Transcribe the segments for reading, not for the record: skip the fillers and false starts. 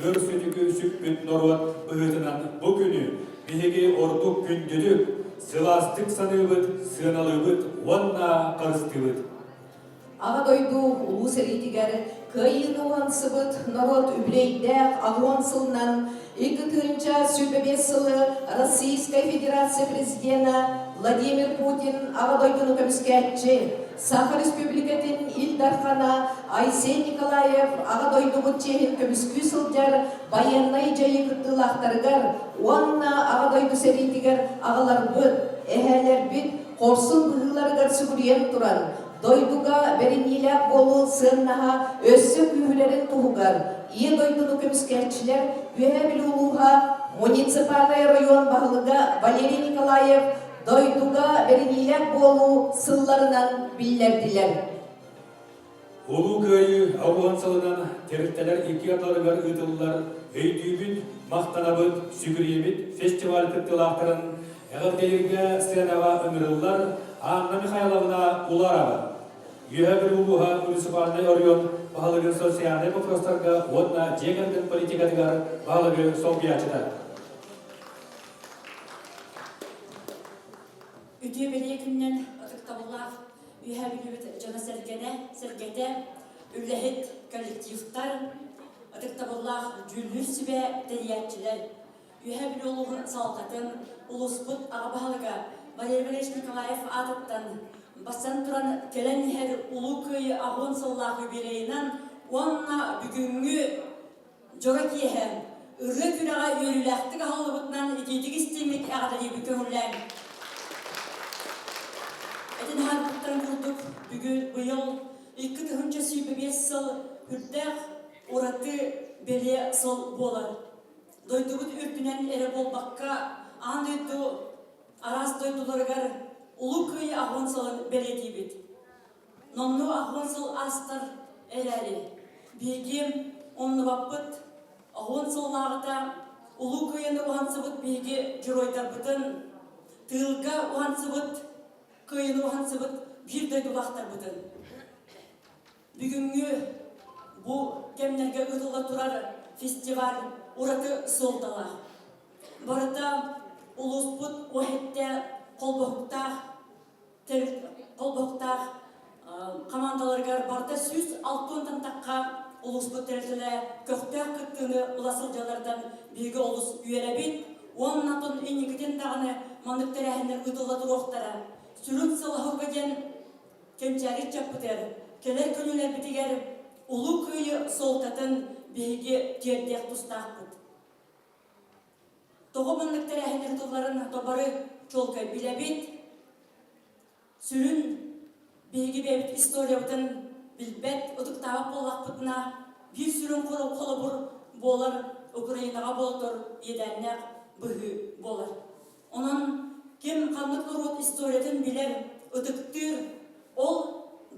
Örsüdükü süppüt norvat bıhıtınan bu günü bihegi orduk gündüdük sılastık sanıbıt, sığınalıbıt, onna karıstıbıt. Ağa doydu ulu seritiger, kıyını uansıbıt, narod übreydek ağuansılынан 2025 yılı Российская Федерация Президента Владимир Путин ağa doydunu kömüsketçi, Saha Respublikatin İldarxana Aysel Nikolayev ağa doydu butçehin kömüskü sılcar bayanay jayı kıttılaqtarıgar, onna ağa doydu seritiger ağalar bıt, eheler bit, korsun bıhılarıgar sügüryen turan. Doyduga berinilak bolu sığınnaha össü kühülerin tuhugar. İyi doydunu kömüskerçiler ühebil uluha municipalay rayon bahılıga Valeri Nikolayev doyduga berinilak bolu sıllarından billerdiler. Ulu köyü Afganistan'dan teröristler iki atlarıgar ıtılılar, öydübüt, maqtanabıt, sügüriyebit, festival kıttılaqtарын Eğerdelerge sığınava ömürüllar, Anna Mikhailovna Ularova. Yühebir uluha municipalnay oryon bahalıgı sosyal vопростарга одна жегендин политикадыгар bahalıgı Sovyatçıda. Üdüğü beliyekimden atıktabullah ühebir cana sergete üllehet kollektivtar atıktabullah cüllüs ve deliyatçılar ühebir uluğun salqatın ulusput ağa bahalıga Valeri Nikolayev atıttan basan turan gelen her ulu köyü ağın sallahı bireyinen onna bugünkü jorakiye ırı kürağa yürülektik ağılıbıtnan ikidik istemlik ağdayı bükönler. Edin harpıttan kurduk bugün bu yıl 2025 yıl hürdek uratı beli sol bolar. Doyduğut ürtünen ere bol bakka an doydu aras doydulargar ulu köyü Afganistan'ın belediyebit. Nonnu Afganistan astar ereli. Bilgim onlu vapıt Afganistan'larda ulu köyünü uhansıbıt bilgi jiroytarbıtın. Tılga uhansıbıt köyünü uhansıbıt bir doydulaqtarbıtın. Bugünkü bu kemlerge ıtıla turar festival uratı soldala. Barıda ulusput uhette kolboqtaq komandalarga barda 106 tantaqqa ulusput tertile köktaq kıttığını ulasılcalardan bilgi olus üyerebit. Onnatın inigidin dağını manıkterahinin ıtıla duroqtara. Sürün sılahı giden kemçarit çapıdır. Keler könüler bitiger ulu köyü soltatın bilgi terdiyak tustaqbıt. Toğu manıkterahinin ıtıların tobarı çolka bilebit, sürün bilgi bebit istoriyabıtın bilbet ıtıktağıp bollaqbıtına bir sürün kolabur bolar Ukraynağa boldur edenler bıhı bolar. Onun kim kanlık urut istoriyatın biler ıtıktır ol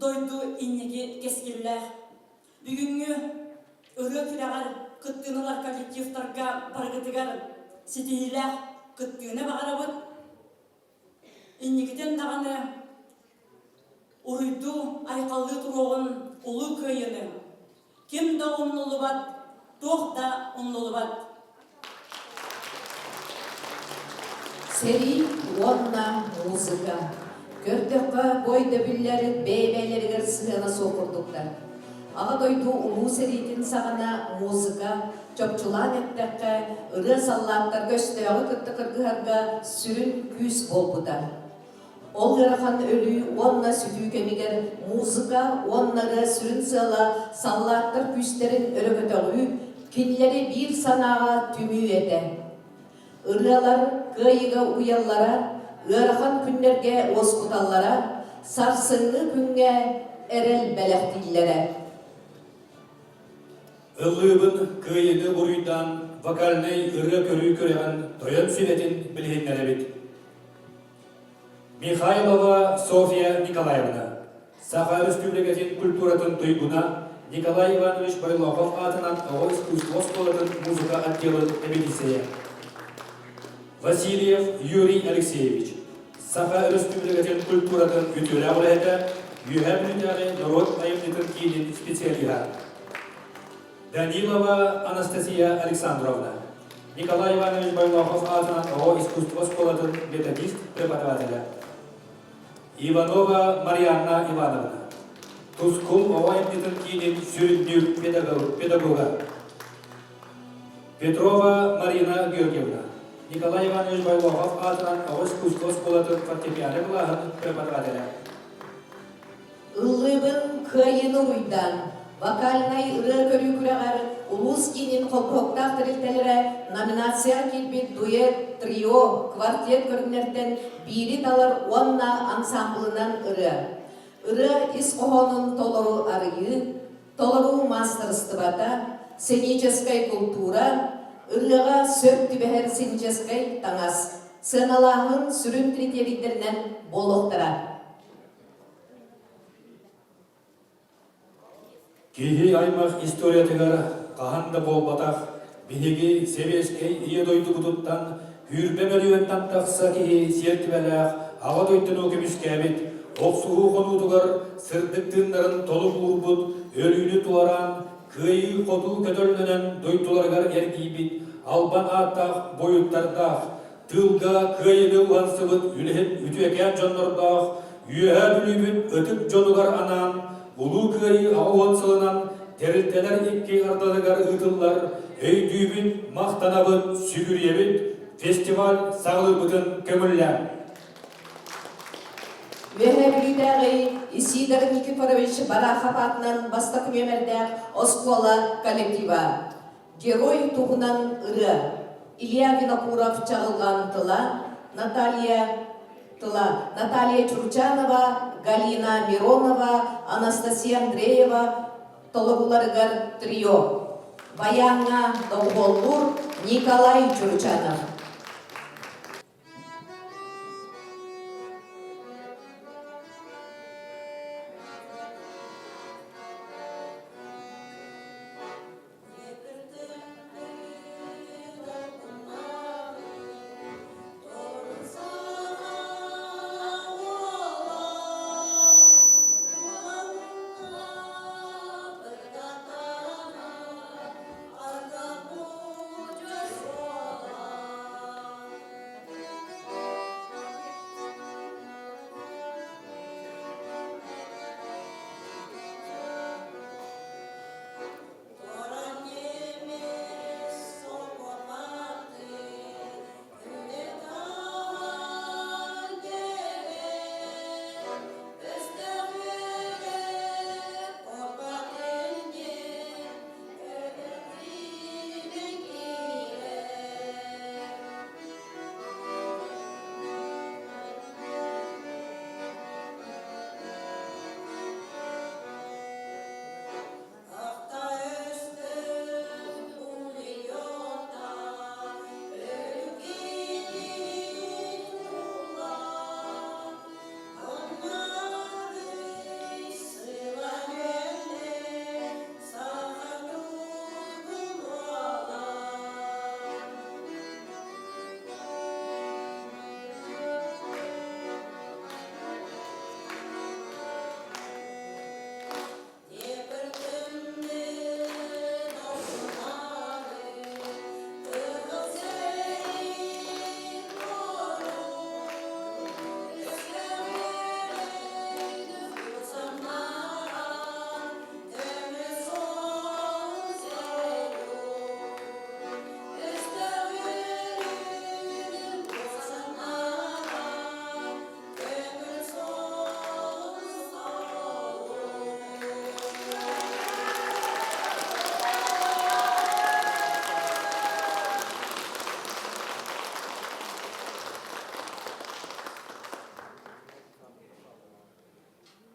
doydu innegi keskirler. Bugünkü ırı küragar kıttığınılar kollektivtarga bargıtıgar sitihiller kıttığına bağırabıt. İnnigiden dağını uruydu ayqallı turuğun ulu köyünü. Kim de onlu bat, toh da onlu bat. Seri, onna, muzika. Körtökka boyda billeri beybeyleri sığına sokurduklar. Ağa doydu ulu seritin sağına muzika, çöpçulan ettekka, ırı sallatlar gösteği kıttı kırgıharga sürün küs bolbuda. Ol yarakan ölü, onna sütü kemiger, muzika, onları sürün sığla, sallatlar küslerin örökötölü, kinleri bir sanağa tümü ede. Irılar kıyıga uyallara, yarakan günlerge oskutallara, sarsıngı günge erel belehtillere. Illıbın kıyını buruydan vakalnay ırı körü köregen toyan süretin bilhinlere bit. Mikhailova Sofya Nikolayevna, Saha Respublikatin kulturatın tuyguna Nikolay Ivanoviç Байлохов атынан Ağol искусствосколатын музыка отделы эмедисея. Васильев Юрий Алексеевич, Saha Respublikatin kulturatın ütüle ağlayata, yühem nütare narod ayımnıtın kilin spesiyaliha. Данилова Анастасия Александровна. Николай Иванович Байлохов атынан ООО искусство школатын методист преподавателя. Иванова Марьяна Ивановна. Тускул ООО эмнитин кийинин сүрүндүү педагога. Петрова Марина Георгиевна. Николай Иванович Байлохов атынан ООО искусство школатын фортепиано классын преподавателя. Ылыбын кыйыны уйдан, вокальный ыры көрүкүрагар улус кийинин колпоктак тирилтелере номинация килбит дуэт, трио, квартет көрүнөртен бири талар уанна ансамблынан ыры. Ыры ис кохонун толору арыйы, толору мастерствата, сценическая культура, ырыга сөп түбәһәр сценическая таңас, сыналаһын сүрүн критерийлеринен болохтара. Киһи аймақ история тегар қаханда болбатақ, бинеги себескей ие дойду кутуттан, хүрбемелюен тақса киһи сертибелях, ага дойдыну кемискәбит, оқсуғу қонутугар сырдық тыңдарын толып урбут, өлүнү туаран, кыйы қоту көтөлнөнен дойтуларгар эргибит, албан аттақ, бойуттардақ, тылга кыйыны уансыбыт, үлехет үтүекен жоннордақ, үйәһә бүлүбүт өтүп жонугар анан, улуу кыйы ауын сылынан терилтелер икки ардадыгар ытыллар, өйдүүбүт, мактанабыт, сүгүребит, фестиваль сағылыбытын көмүлләр. Вехебрюдагы Исидор Никифорович Барахов атынан бастық өмірдәк Оскола коллектива. Герой туғынан ыры. Илья Винокуров чағылған Наталья Чурчанова, Галина Миронова, Анастасия Андреева, толығыларғар трио. Баянға Доғолғур Николай Чурчанов.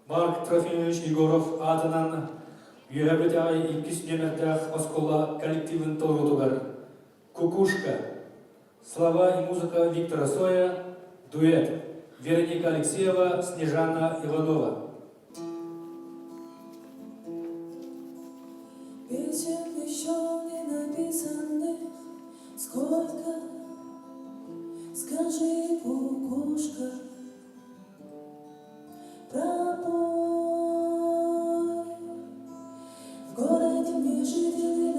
Марк Трофимович Егоров атынан үйәбетағай 2 номердах Оскола коллективын толырудугар. Кукушка. Слова и музыка Виктора Соя. Дуэт. Вероника Алексеева, Снежана Иванова. Песен еще не написанных сколько, скажи, кукушка, пропой. В городе, где жители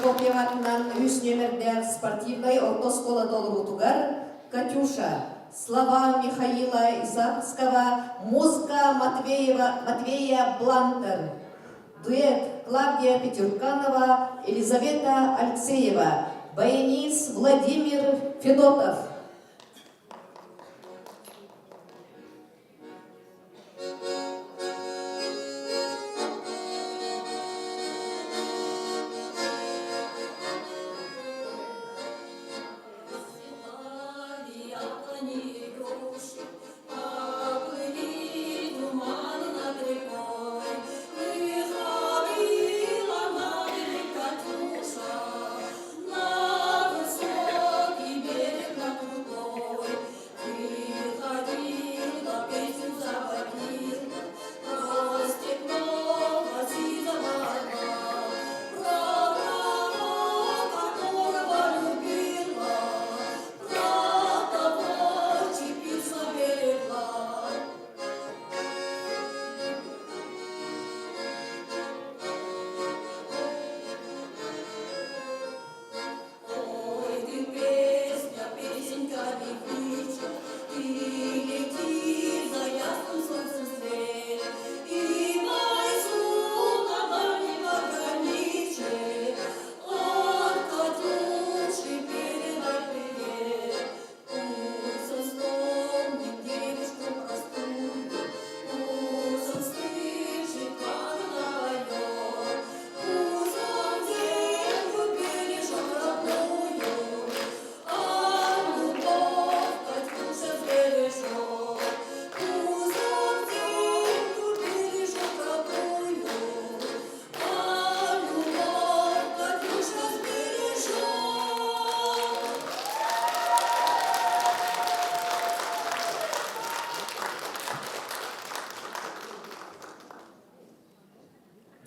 Прокопьев атынан үс нөмірдер спортивной ортоскола толрутугар Катюша, слова Михаила Исаковского, музыка Матвея Блантер, дуэт Клавдия Петерканова, Елизавета Алексеева, баянист Владимир Федотов.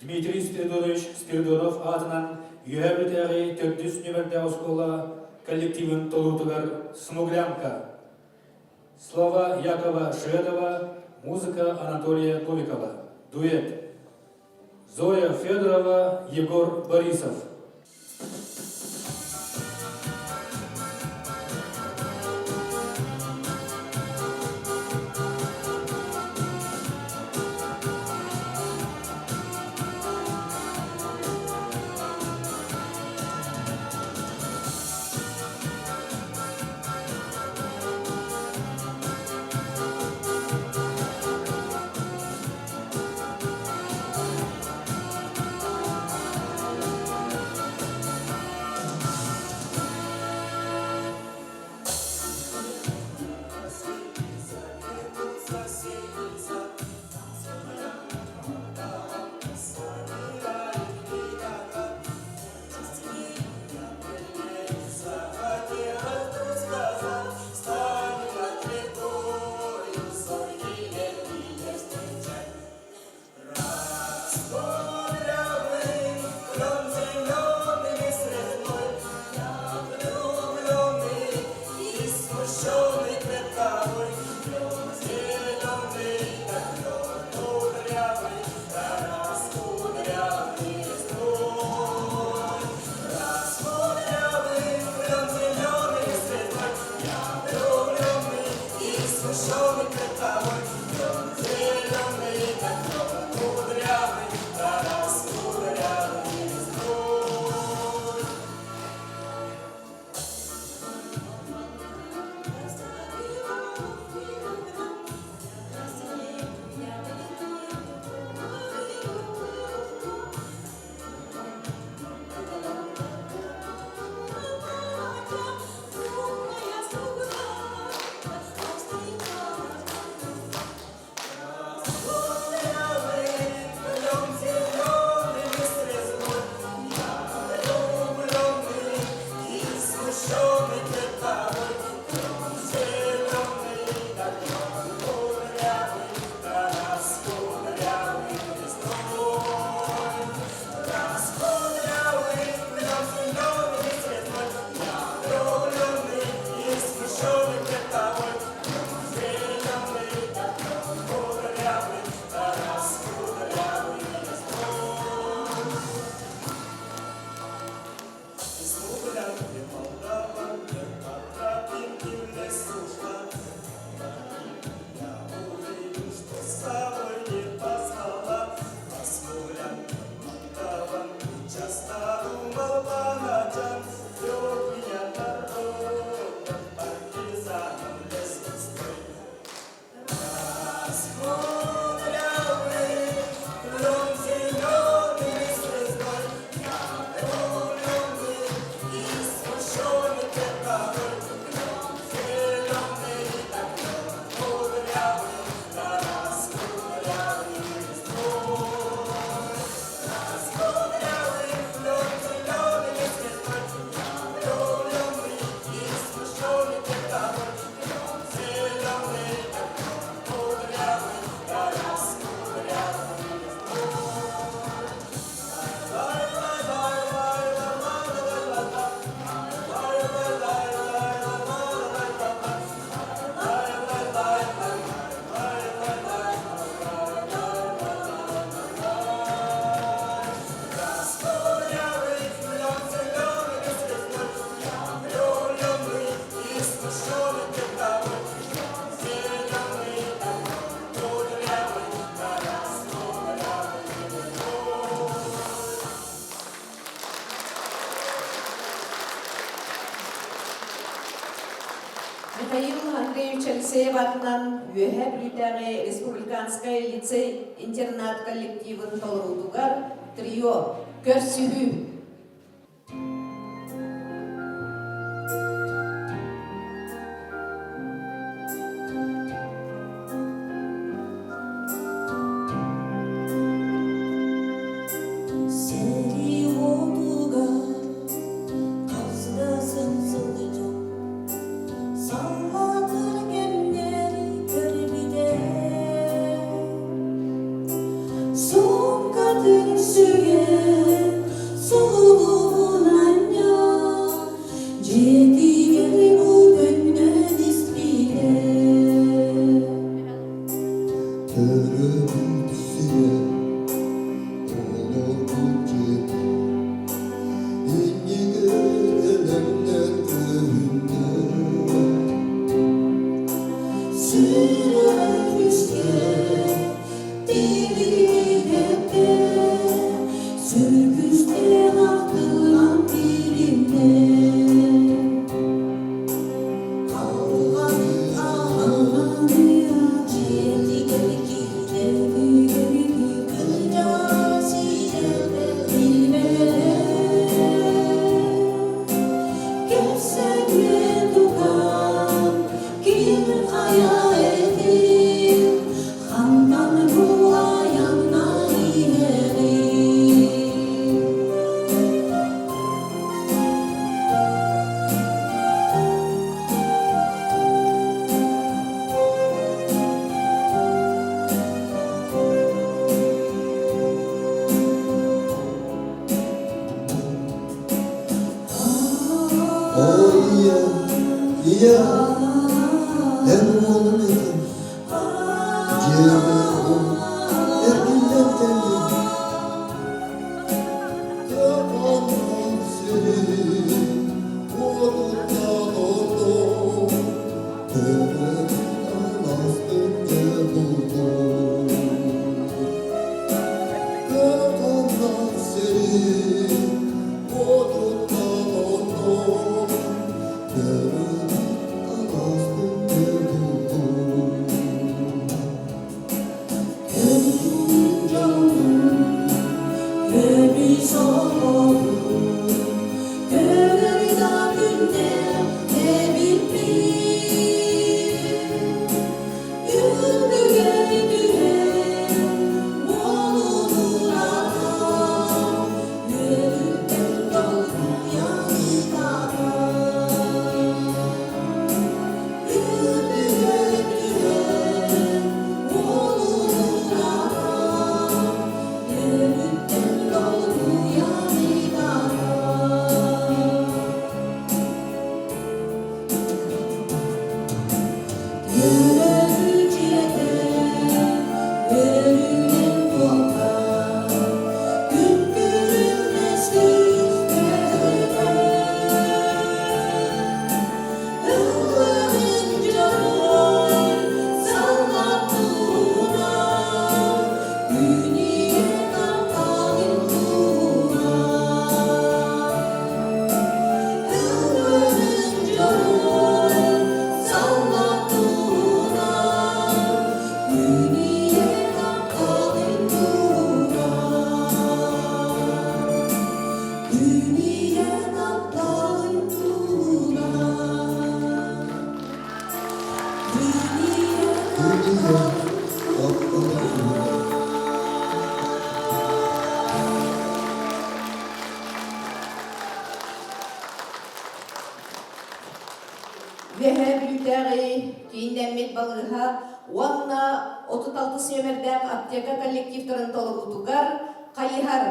Дмитрий Спиридонов атынан үйәбітәғи 400 нөмірді оскола коллективін толутугар «Смуглянка». Слова Якова Шведова, музыка Анатолия Новикова. Дуэт Зоя Федорова, Егор Борисов. Михаил Андреевич Алексеев атынан Үеһе Британия Республиканская лицей-интернат коллективын толырудугар трио «Көрсүһүү». 셀이 오두가 가스다 센서리죠 살라들 갯내리 별비대 손가들 수게 소문 안녕 제디게리 우변면 이스피게 들은 빛이에 내 밑엔 너무야 네가 Üehe blüteri кейіндәммет балыға уанна 36 сөмердәк аптека коллективтарын толығутугар қайыхар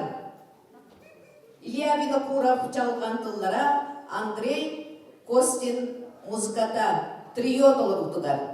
Илья Винокуров чалған тыллара Андрей Костин музыката трио толығутугар.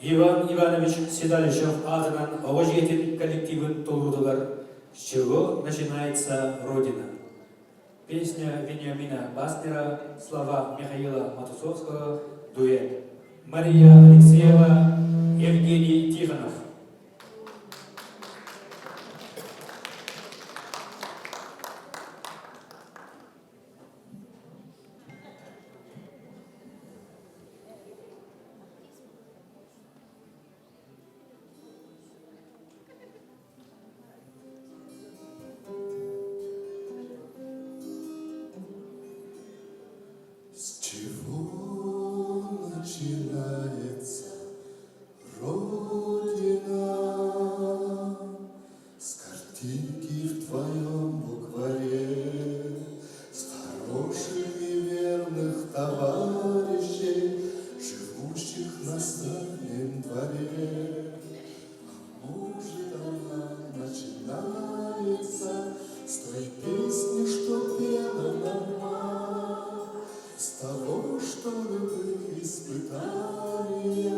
Иван Иванович Седалищев атынан Овожетин коллективын толрудугар «С чего начинается Родина?» Песня Вениамина Баснера, слова Михаила Матусовского, дуэт. Мария Алексеева, Евгений Тихонов. С чего начинается Родина? С картинки в твоем букваре, с хороших и верных товарищей, живущих на заднем дворе. А может, она начинается с той песни, что пела нам мама, с того, что любых испытания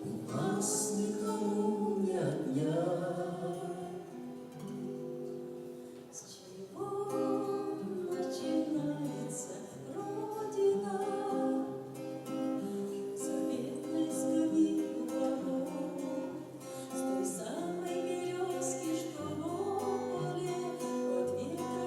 у нас никому не отнять. С чего начинается Родина? С заветной скамьи у ворот, с той самой березки, что в поле под ветром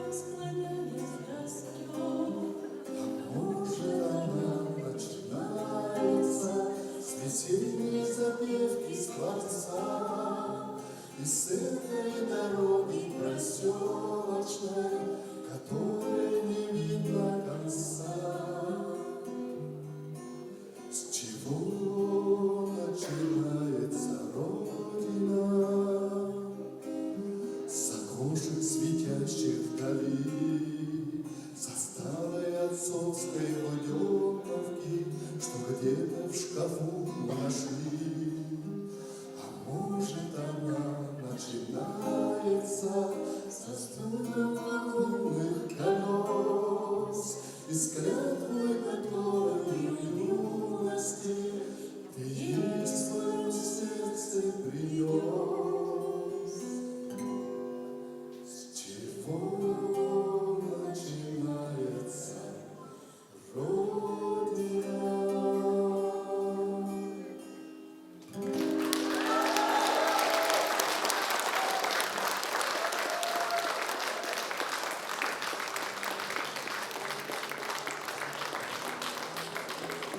снова начинается Родина.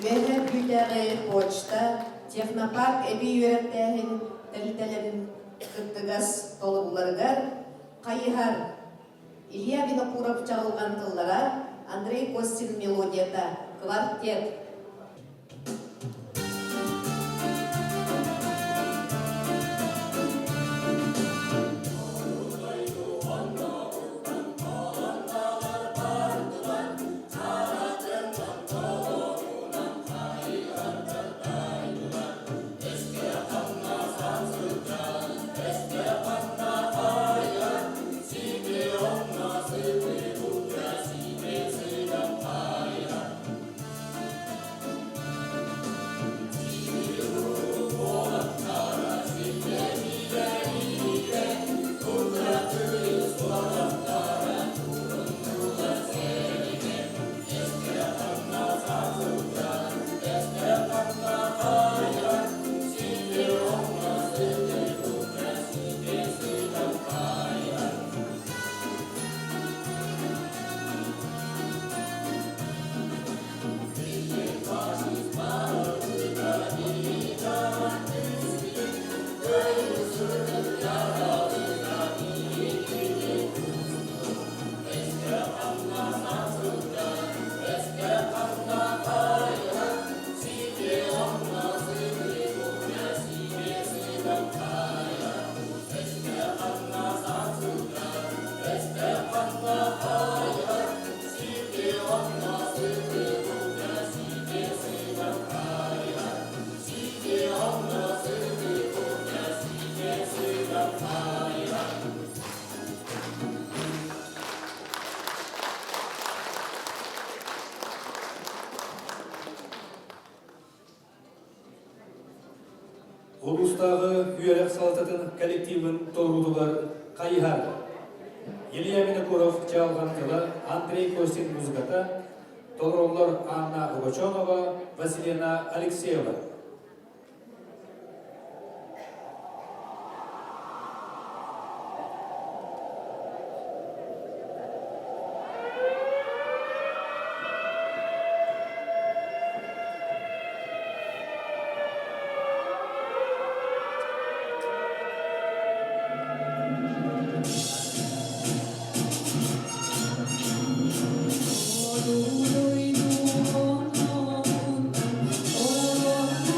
Веһе бүтәге почта, технопарк эби үйрәттәһин тәлтәләрен кыттыгас толугларгар, кайыһар Илья Винокуров чагылган тыллара, Андрей Костин мелодията, квартет. Улустағы үйәрек салататын коллективін толырудылар қайыһар. Илья Винокуров чалған тылы Андрей Костин музыката, толырулар Анна Угачонова, Василина Алексеева. Oh,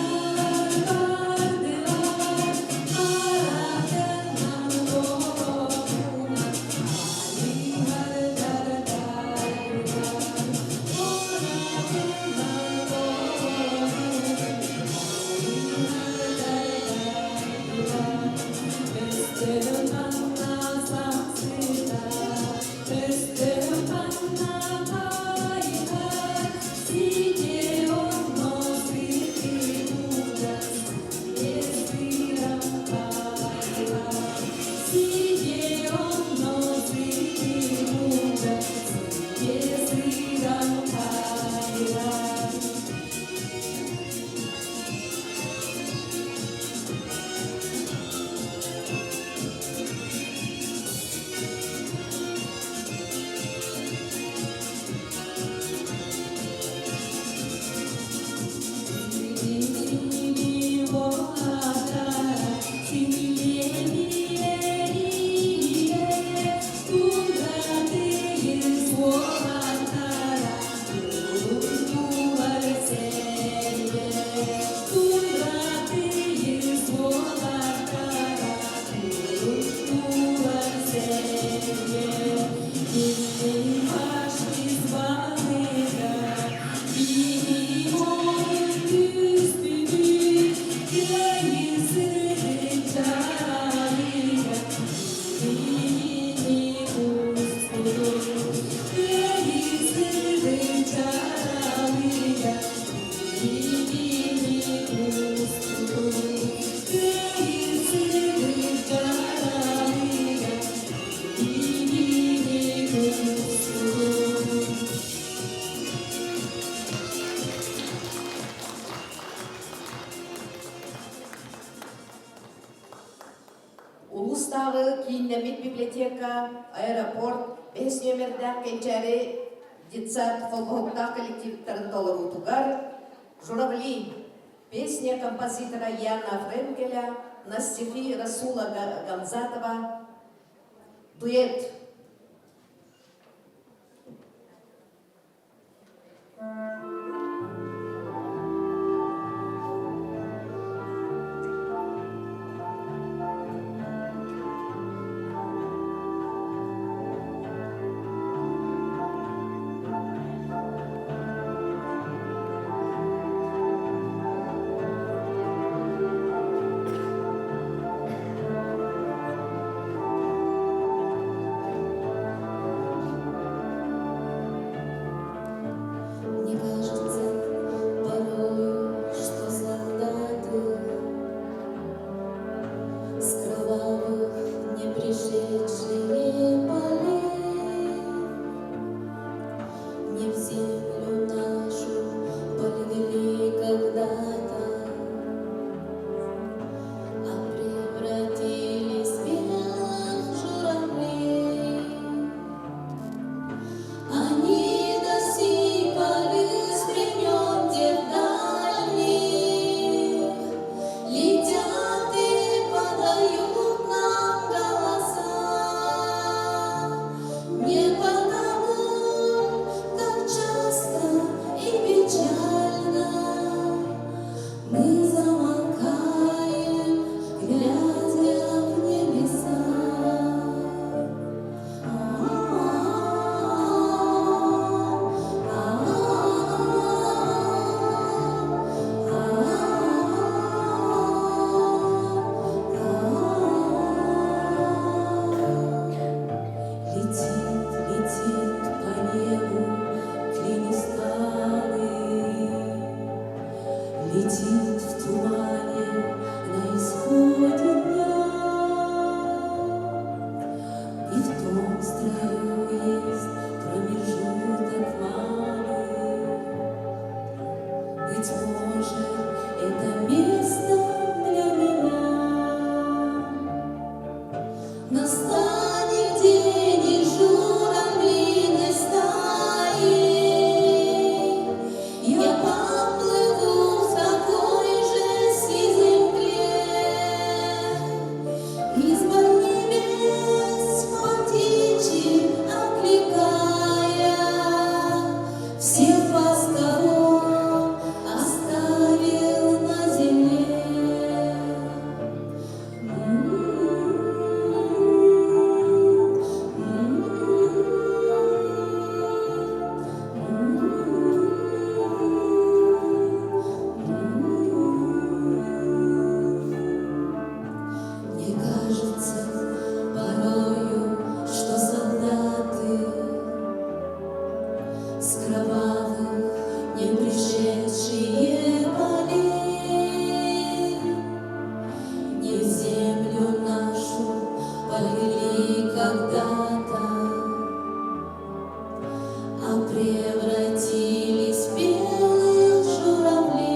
библиотека, аэропорт, 5 номердә кенчәре детсад колбохта коллективтарын толырутугар, журавли, песня композитора Яна Френкеля на стихи Расула Гамзатова, дуэт. Мне кажется порою, что солдаты с кровавых не пришедшие полей не в землю нашу полегли когда-то, а превратились в белых журавлей. Они до сей поры с времен тех дальних летят и подают нам голоса. Не потому, как часто и печально мы замолкаем, глядя в небеса. Летит, летит по небу клин стали, летит в тумане на исходе дня. И в том строю есть промежуток малый. Быть может, это место для меня. Настанет день и журавлиной стаи. Я поплыву в такой же сизой мгле. Из-под небес по птичьи окликая, всех вас, кого оставил на земле. Мне кажется порою, что солдаты с кровавых не пришедшие полей не в землю нашу полегли когда-то, а превратились в белых журавлей.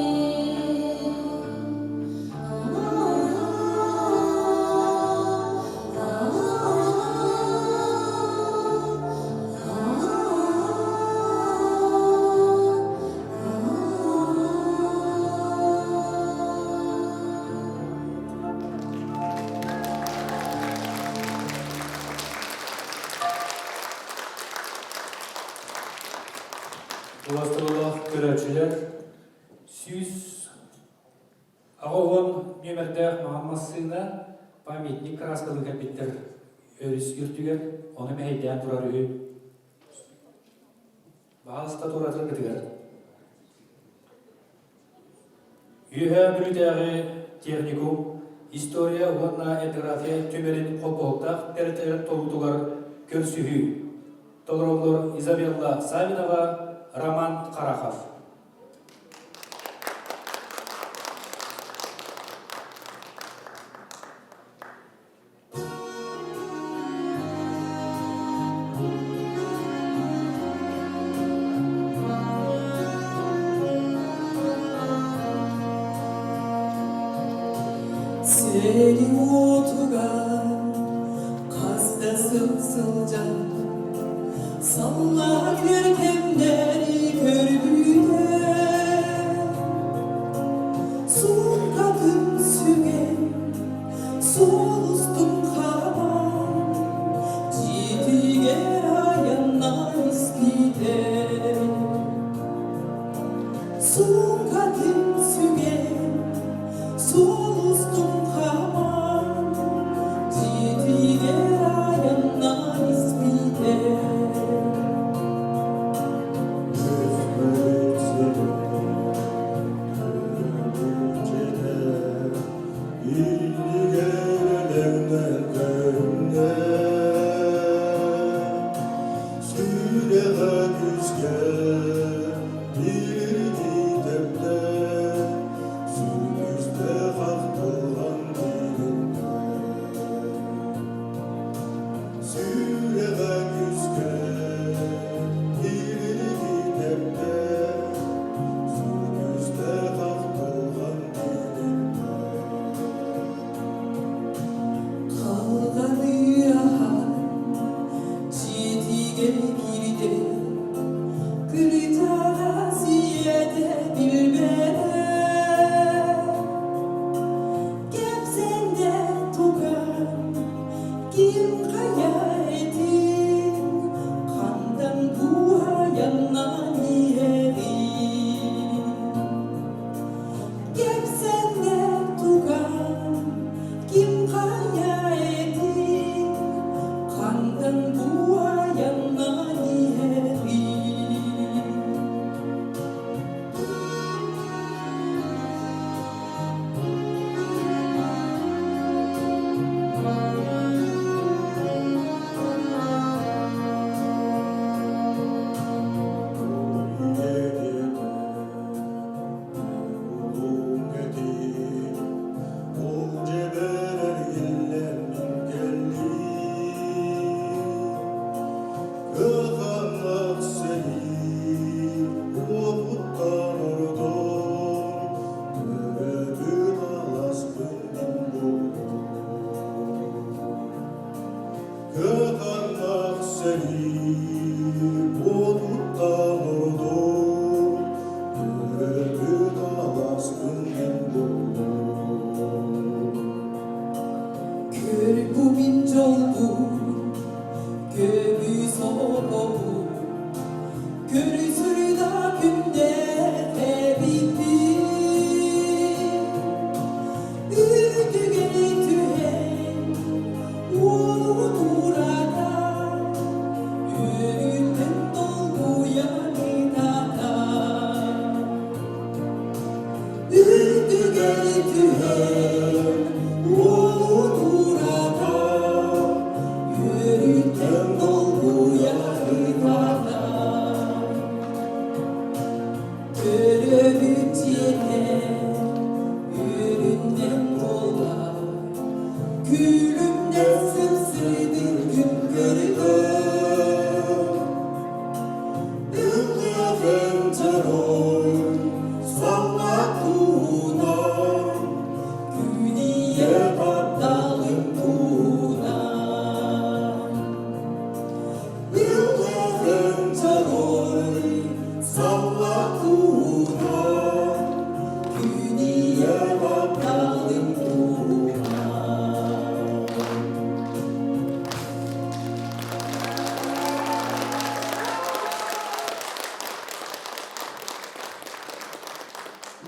Уластырылық көрәтшілер, сүйіз ағауын нөмірдәқ мағамасына памятник краскалы кәпеттер өріс үртігер, оны мәйдән тұрар үй. Бағысқа тұратыр кітігер. Үйе бүрдәғі техникум, история, уғанна этнография төмерін қолпоқтақ тәртәрін толутуғар көрсүхүй. Толыроллар Изабелла Савинова, Роман Карахов. Сені отуға қастасы ısılcan Salla görkemleri körbüde Son kadın sügen Sol ustum kaban Ciddiger ayanlar ispide Son kadın sügen Sol ustum kaban Ciddiger ayanlar ispide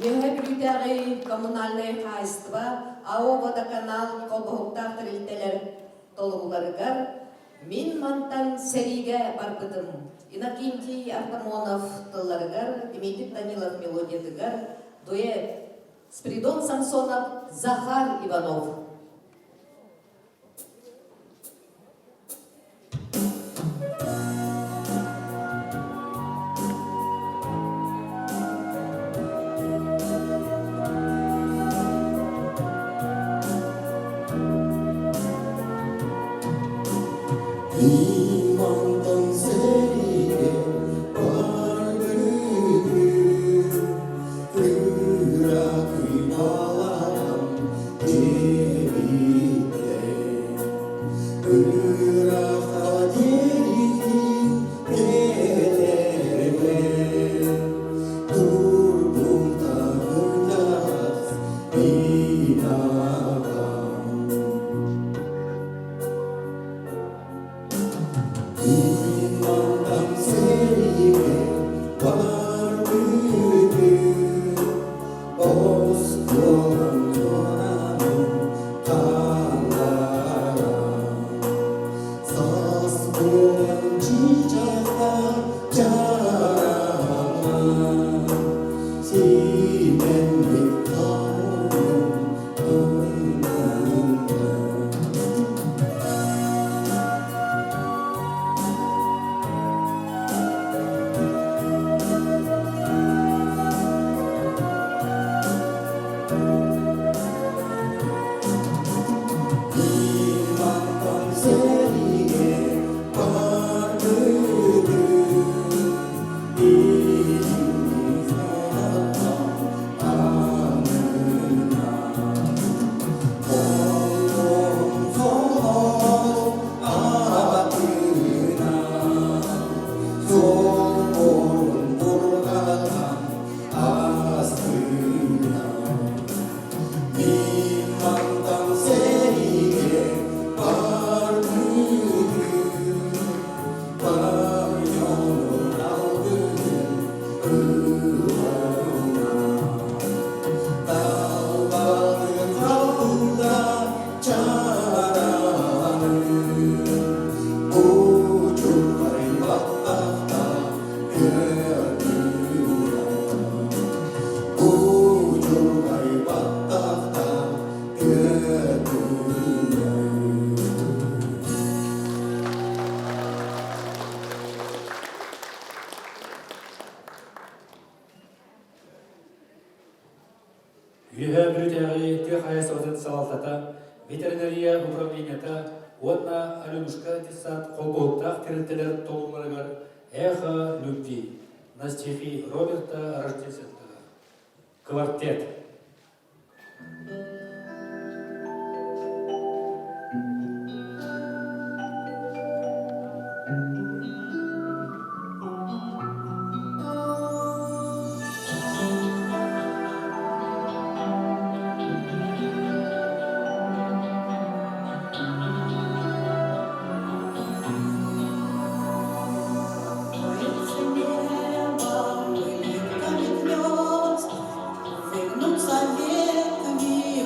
Реабилитарий коммунальное хозяйство, АО водоканал, колбохуктар тірілтелер толығыларығар, мен мантан сәриге барбыдым. Иннокентий Артамонов тылларығар, Дмитрий Данилов мелодиядығар, дуэт Спиридон Самсонов, Захар Иванов. 이만던 세리에 발그르 그라 그 바람 Үйе бүрдегі те қайысығын салалтата, ветеринария управлениета, онна алюмушка десат қолболтақ тірілтелер толымларығар эхо любви на стихи Роберта Рождественского. Квартет. Вернутся ветви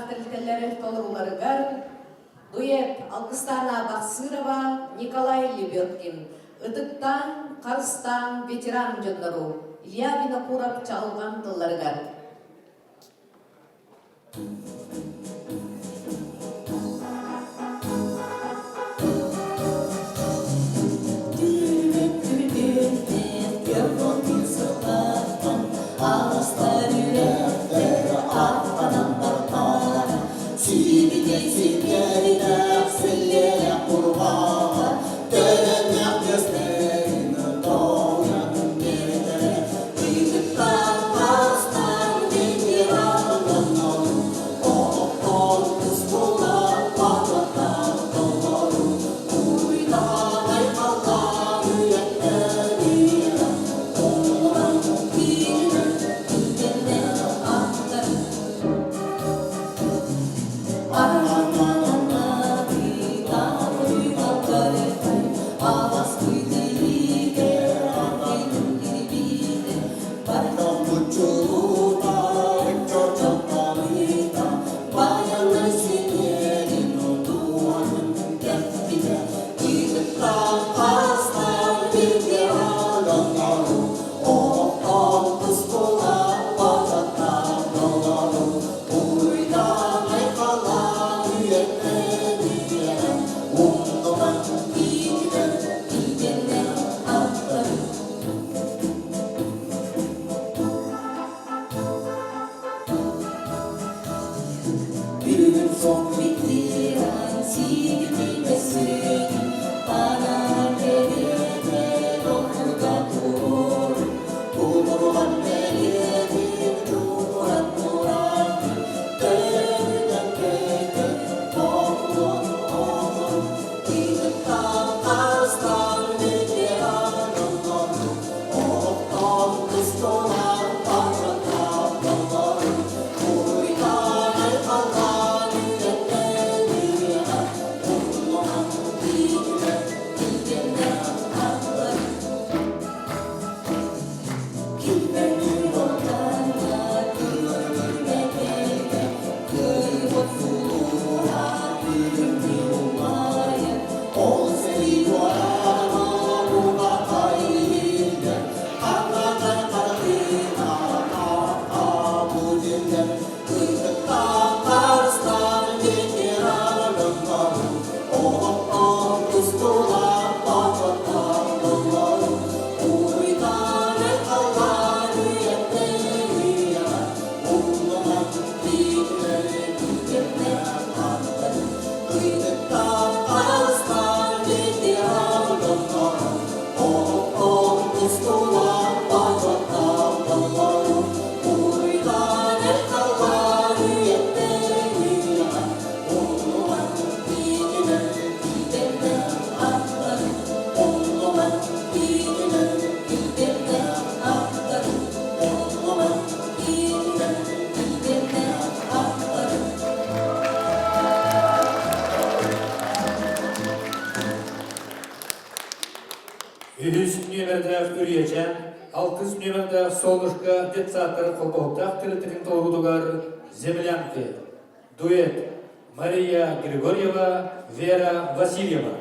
тактилтелер толуруларыгар дуэт Алкыстана Баксырова, Николай Лебедкин, Ытыктан, Карыстан ветеран жоннору Илья Винокуров чалган тылларыгар. Үрiyecen, 6 нөмірді солнышко детсатыр қолбауқтақ тілітігін толғудығар землянки. Дуэт Мария Григорьева, Вера Васильева.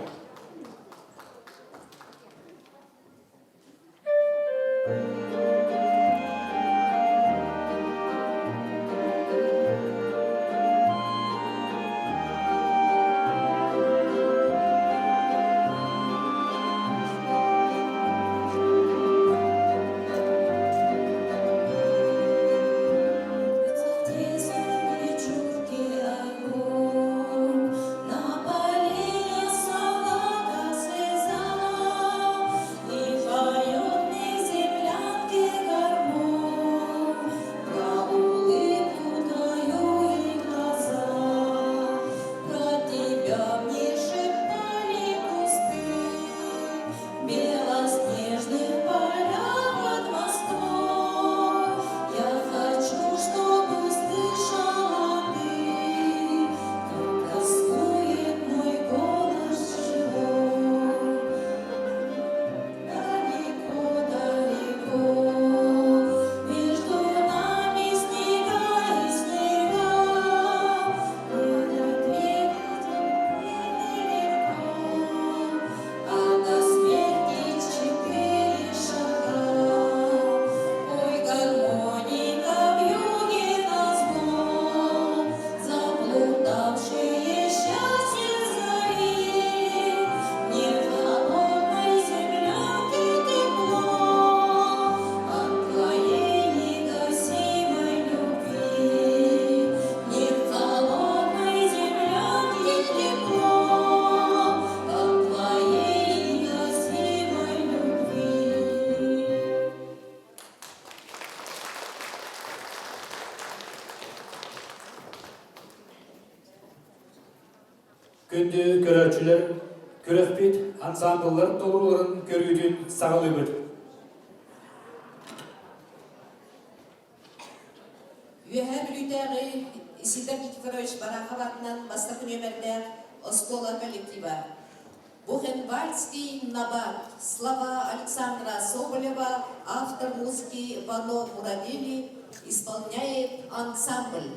На поле күнді көрәтшілер, көрәкпет ансамбльлар толыруларын көрүүден сағалыбыд. Үйәһә бүлүтәғи Исидор Никифорович Бараховатынан бастапын өмірді Оскола коллектива. Бухенвальдский набат, слова Александра Соболева, автор музыки Вано Муравели, исполняет ансамбль.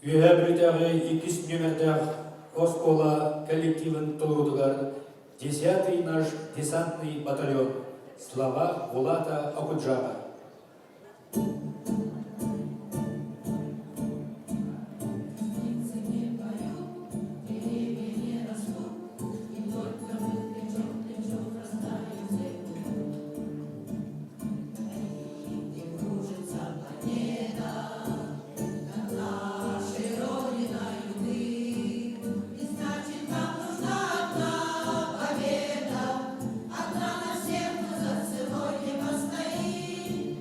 Үйәбілдәғі 2 нөмірдәғ Оскола коллективын толырудығар 10-й наш десантный батальон. Слова Булата Акуджава. Одна на всех, кто за сегодня постоит.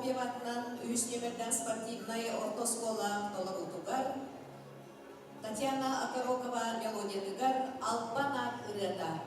Прокопьев атынан үйіс немерден спортивный ортоскола толығытугар, Татьяна Акарокова мелодиядыгар Алпана ырыда.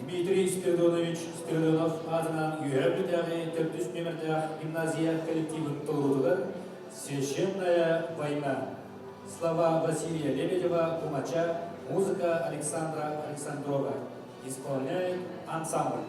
Дмитрий Спиридонов атынан үйәбідәғі 400 номердәғ гимназия коллективын толудылар «Священная война». Слова Василия Лебедева, Кумача, музыка Александра Александрова. Исполняет ансамбль.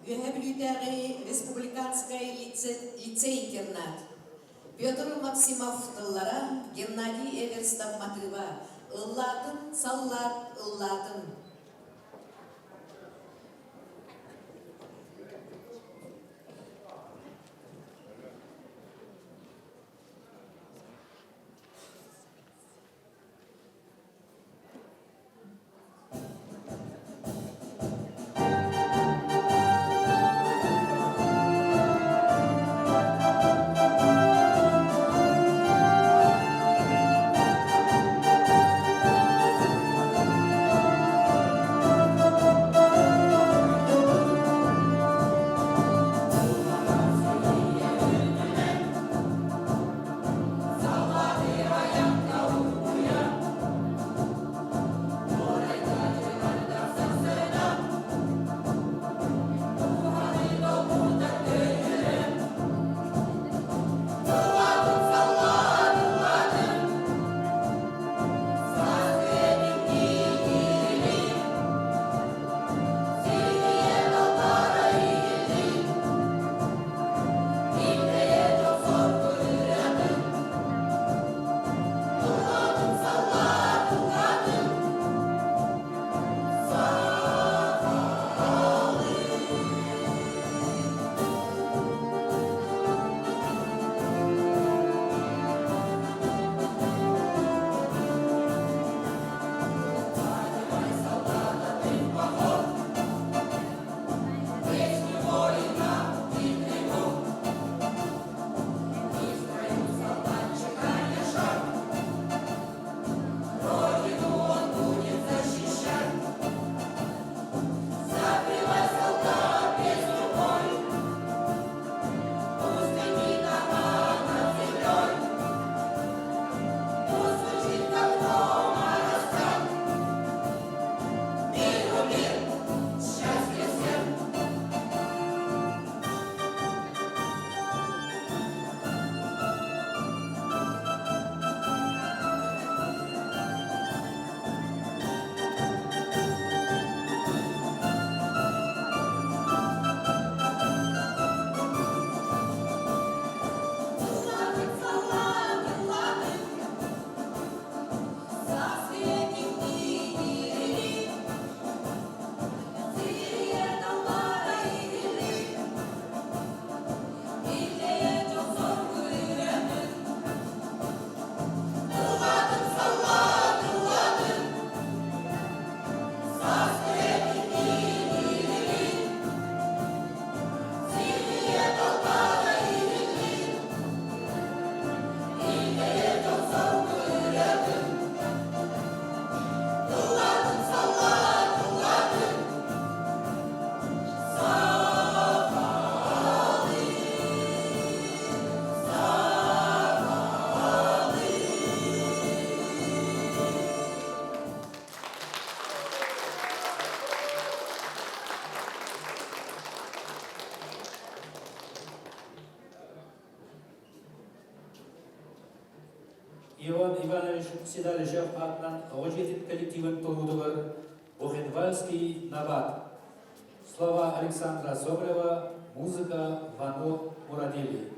Вехеблютери республиканской лицей-интернат. Петр Максимов тыллара, Геннадий Эверстов матыва. Ыллатын, саллат, ыллатын. Иван Иванович Седалищев атынан Рожетин коллективен Толудовар, Бухенвальский Набат. Слова Александра Соболева, музыка Вано Мурадели.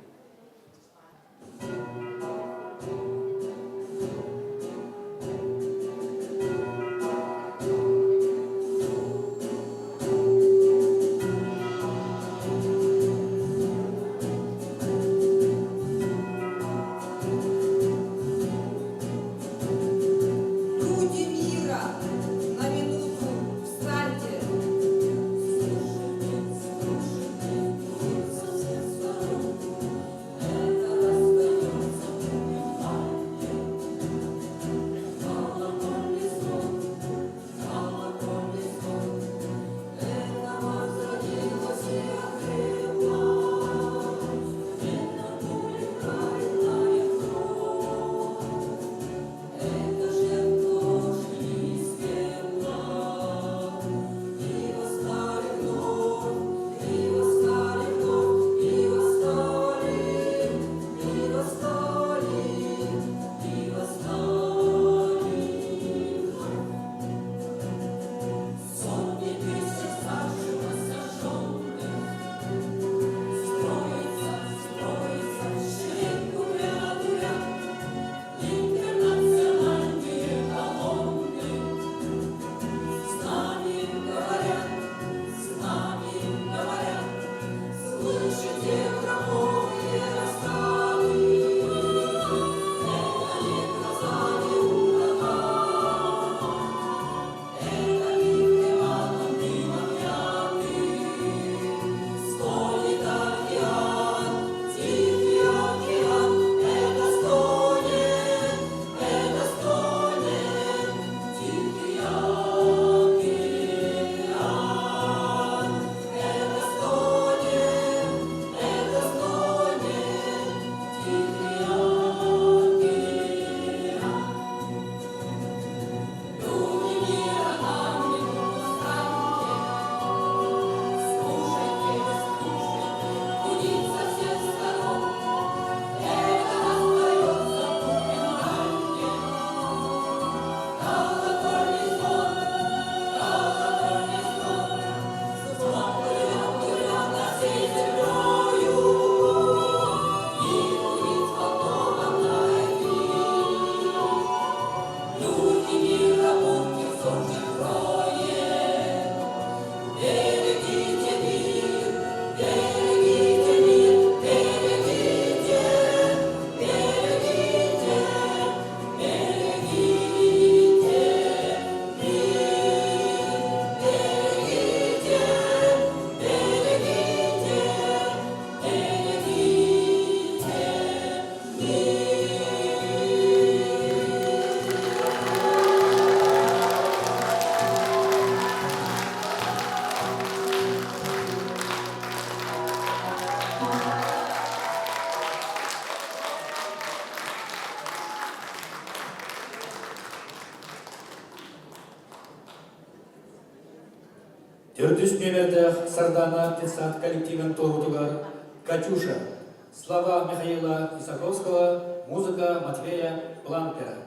Люди мира, на минуту встаньте. Это Төрдүс номердах Сардана Писат коллективен торутугар «Катюша». Слова Михаила Исаковского, музыка Матвея Бланкера.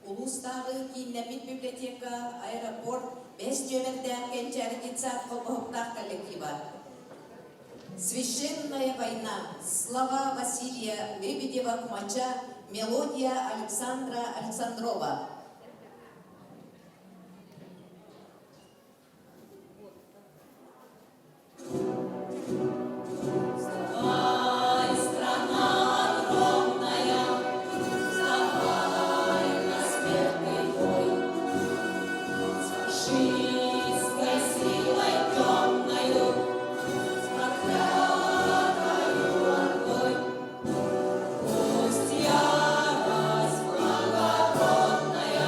Улустағы Киннемит библиотека, аэропорт, 5 жөмерден кенчәрі детсад қолбауқтақ коллектива. Священная война. Слова Василия Лебедева-Кумача, мелодия Александра Александрова. Пусть ярость благородная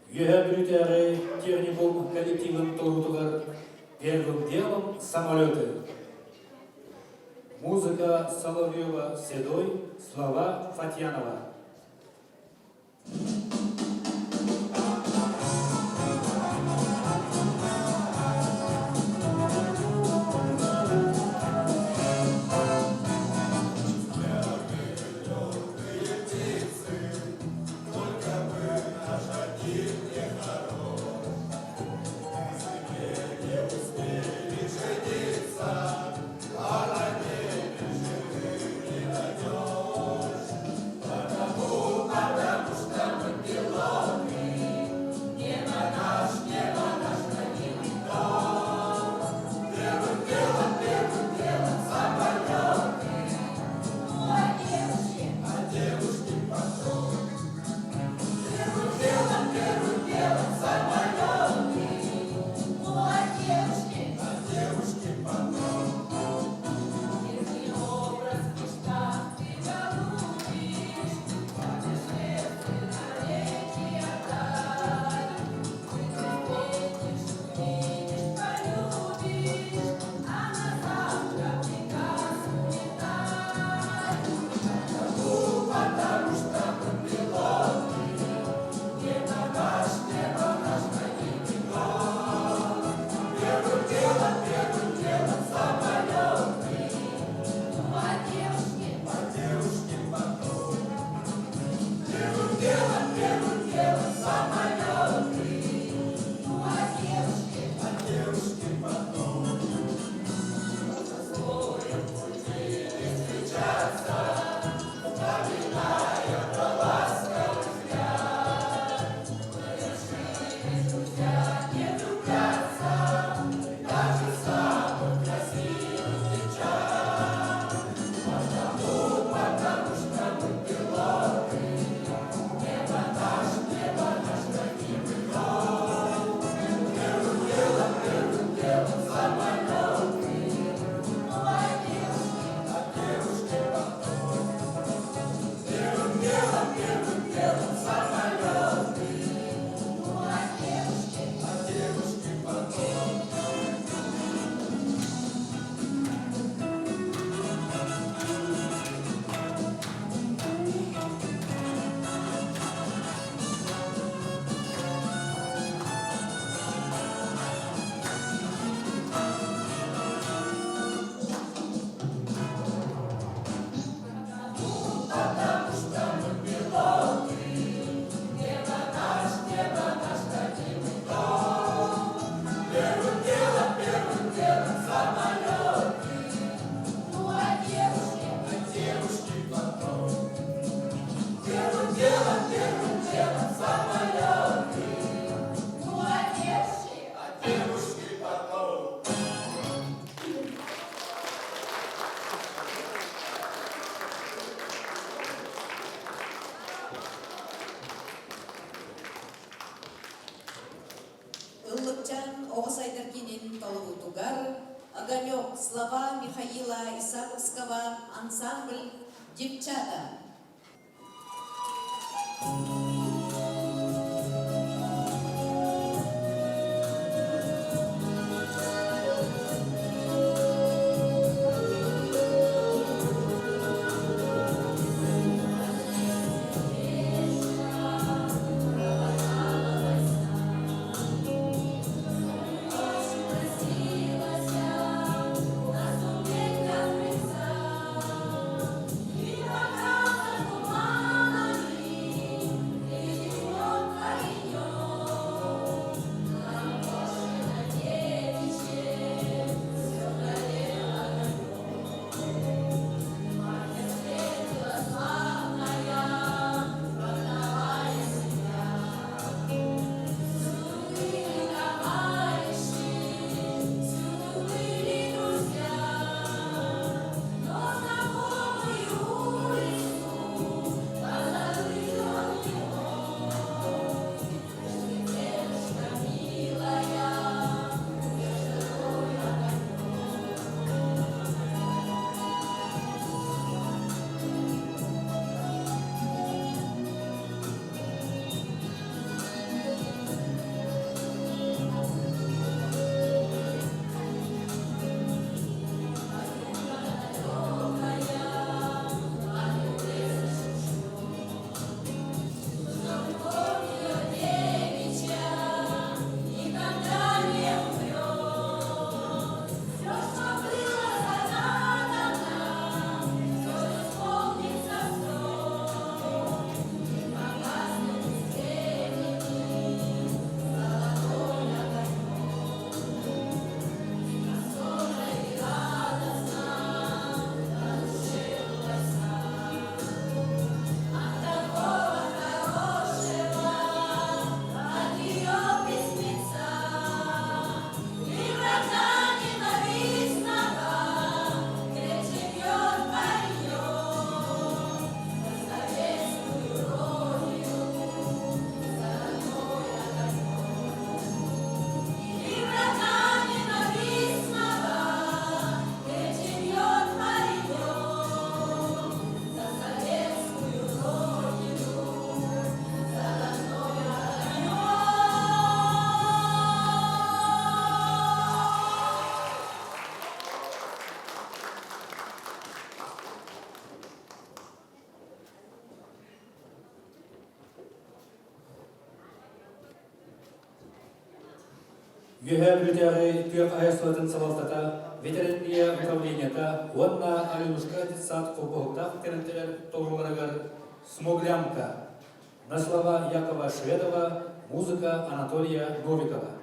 Юхабрютеры техникум коллективын толутугар первым делом самолеты. Музыка Соловьева Седой, слова Фатьянова. Ыллыкчан Оғыз Айдаркинин толугутугар, Огонек, слова Михаила Исаковского, ансамбль «Девчата». Tуманами Юхэ бүлтәгы түйек айырсылатын сабалтата, ветеринария управленията, онна Алюшка детсад кубохтах терентелер тоғруларагар Смоглянка. На слова Якова Шведова, музыка Анатолия Новикова.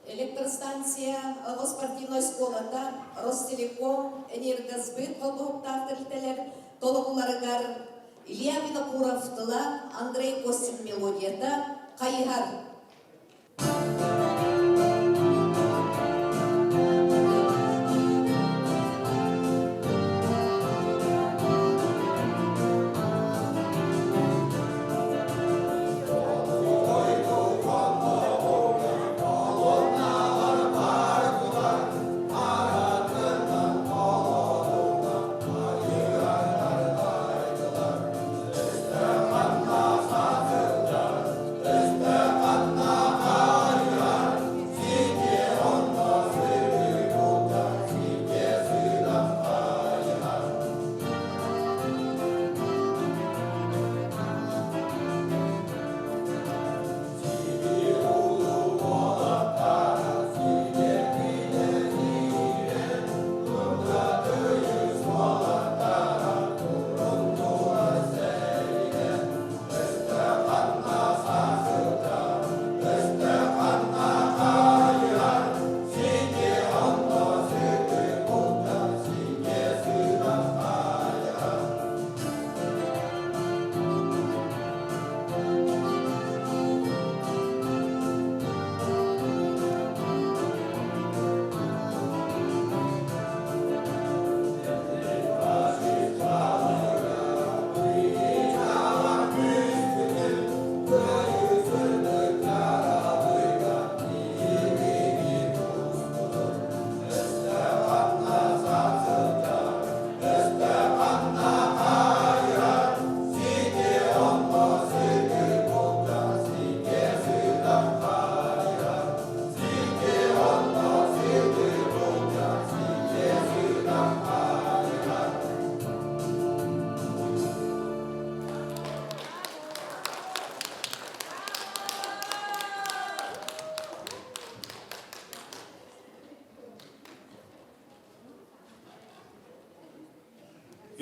Электростанция спортивной школата Ростелеком энергосбыт волгоктар тилтелер толугуларыгар Илья Винокуров тыла Андрей Костин мелодията Кайгар. Este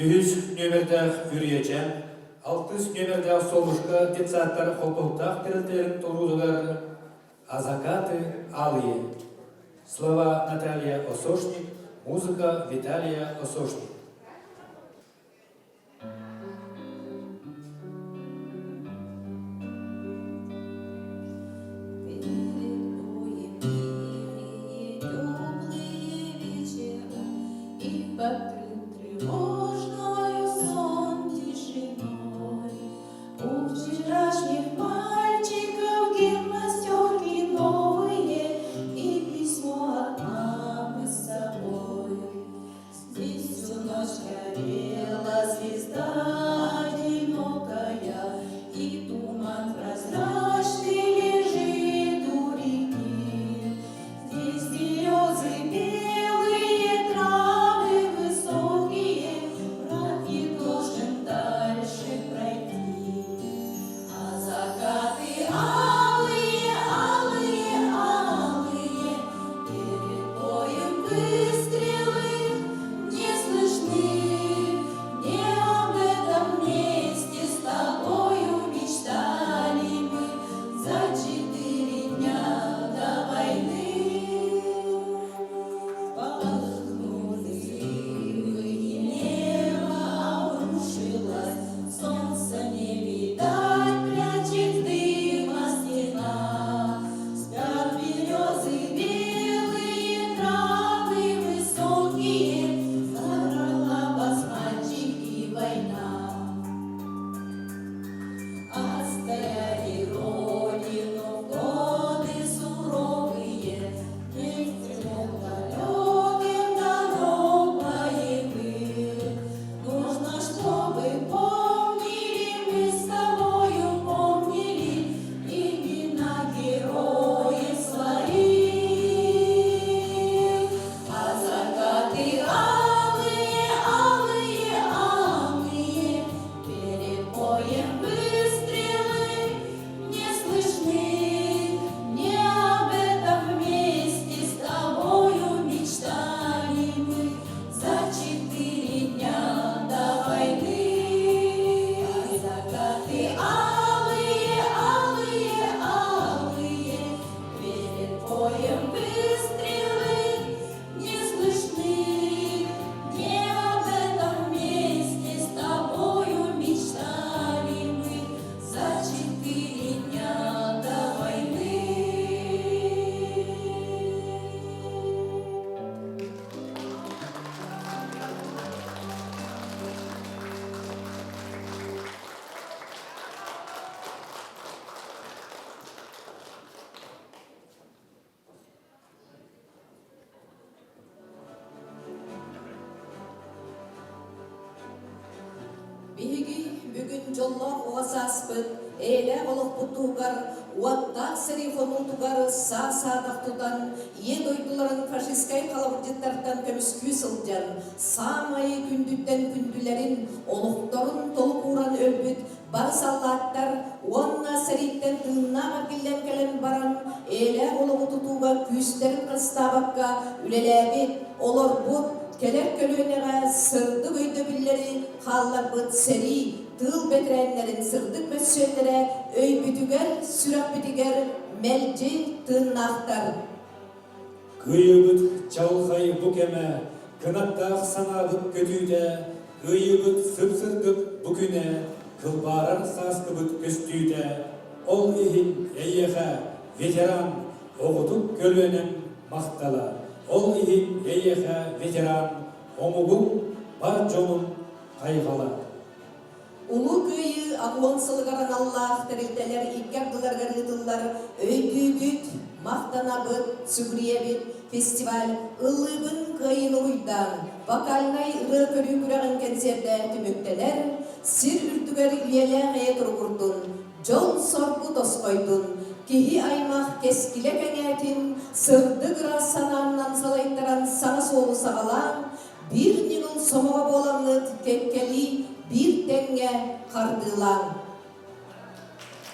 100 нөмірдәк Юрьячан, 600 нөмірдәк Солушка детсаттар холпоқтақ тірілтерін тұрудылар «Азакаты алые». Слова Наталья Осошник, музыка Виталия Осошник. Тревожною сон тишиной у вчерашних мальчиков гимнастерки новые и письмо от мамы с собой. Здесь всю ночь горела звезда одинокая, и туман прозрачный лежит у реки. Здесь березы белые, травы высокие, враг не должен дальше пройти. А закаты алые, алые, алые, перед боем выстрелы не слышны. Не об этом месте с тобою мечтали мы за 4 дня до войны. Полыхнули взрывы, и небо обрушилось, солнца не видать, прячет дыма стена. Спят березы белые, травы высокие, забрала вас, мальчики, война. Отстояли родину в годы суровые, нефтяным далеким дорог боевых. Нужно, чтобы помнили мы с тобою, помнили имена героев своих. А закаты алые, алые, алые, перед боем выстрелы не слышны. Не об этом месте с тобою мечтали мы за 4 дня до войны. А закаты алые, алые, алые, перед боем выстрелы не слышны. Не об этом месте с тобою мечтали мы за 4 дня до войны. Биһиги бүгүн жоллор уасаспыт, эле олохпутугар, уаттак серихонутугар саадактудан, ие дойдуларын фашисткай калабыржыттартан көмүскүү сылжан, самайы күндүттен күндүлерин, олохторун толкуран өлбүт, бар саллаттар, уанна сериттен тыыннаға килен баран, эле олохутутуга күүстерин кыстабакка, үлелебит, олорбут, келер көлөнеге сырдык өйдө биллери халларбыт сери, тыл бетренлерин сырдык мөссөллере, өй бүтүгер, сүрак бүтүгер, мелжи тыыннактар. Кыйыбыт чалғай бүкеме, кынаттақ санабыт көтүйде, кыйыбыт сыпсырдык бүкүне, кылбарар саскыбыт көстүйде, ол ихин эйеха ветеран, оғутук көлөнен мақтала. Ол ихин эйеха ветеран, омугун бар жонун кайгала. Улу күйі ағуан сылғаран Аллах тәрелтелер, иккардылар гаргытылар, өйдүйгүт, мақтанабыт, сүгриебит, фестиваль, ылыбын кайын уйдан, вокальнай ыры көрі күрәғын концерте түміктенер, сир үртүгер үйеле ғая тұрғырдын, жол соргу тосқойдун, кихи аймақ кескіле кәңәтін, сырды қыра санамнан салайттаран саңа солу сағалан, bir yılın somova bolanlık tekkeli bir denge kardыlan.